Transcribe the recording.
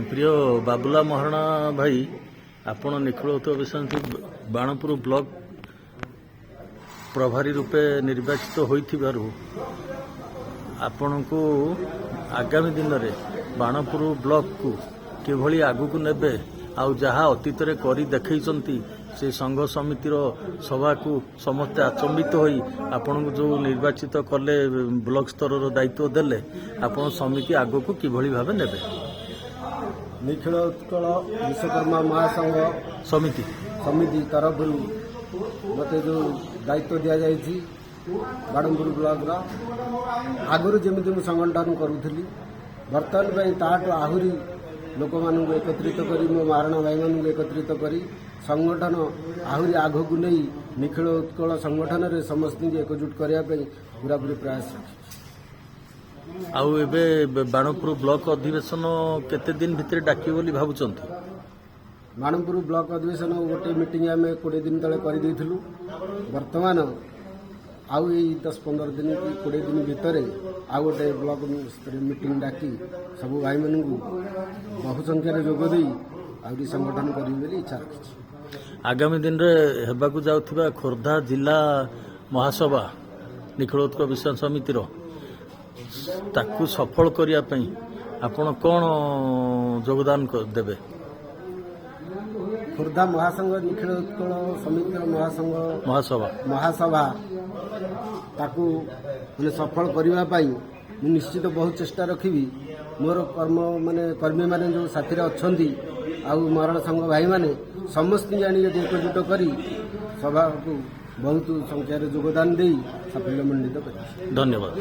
प्रिय बाबुला महारणा भाई आपण निखिल विश्रांति बाणपुर ब्लॉक प्रभारी रूपे निर्वाचित होइथिबारु आपण को आगामी दिन में बाणपुर ब्लॉक को किभली आगु को नेबे आउ जहाँ अतीत रे करी देखैचंती से संघ समितिर सभा को समस्ते आचंबित होई आपण को जो निर्वाचित कले ब्लॉक स्तर दायित्व देले आपण समिति आगु को किभली भाबे नेबे। निखिल उत्कल विश्वकर्मा महासंघ समिति तरफ मत जो दायित्व दि जाइए बाणपुर ब्लॉक आगुरी जमी संगठन करूली बर्तमान ताठू आहरी लोक मानू एकत्रित करी मो महारणा भाई मानू एकत्रित करी संगठन आहरी आग को नहीं निखिल उत्कल संगठन रे समस्त एकजुट करने पूरापूरी प्रयास आउ एबे बाणपुर ब्लॉक अधिवेशन केते दिन भितर डाकी बोली भाबुचंती। बाणपुर ब्लॉक अधिवेशन गोटे मीटिंग आम 20 दिन तले कर देइथिलु वर्तमान आउ 10-15 दिन कि 20 दिन भितर आउ गोटे ब्लॉक मीटिंग डाकी सबू भाई मान बहु संख्यार जोग दे आउरी संगठन करी इच्छा रखी। आगामी दिन रे हेबाकु जाउथिबा खोर्धा जिला महासभा निखिलोत्कल विश्राम समितिर ताकू सफल करिया पई आपण कोन योगदान देबे। खोर्धा महासंघ निखिल उत्कल समितिर महासभा ताकू सफल करने पाई निश्चित बहुत चेष्टा रखी मोर कर्मी माने जो साथी अच्छा आउ महारणा संघ भाई माने समस्त जानी एकजुट करी सभा को बहुत संख्यार योगदान दे साफल्यमंडित कर। धन्यवाद।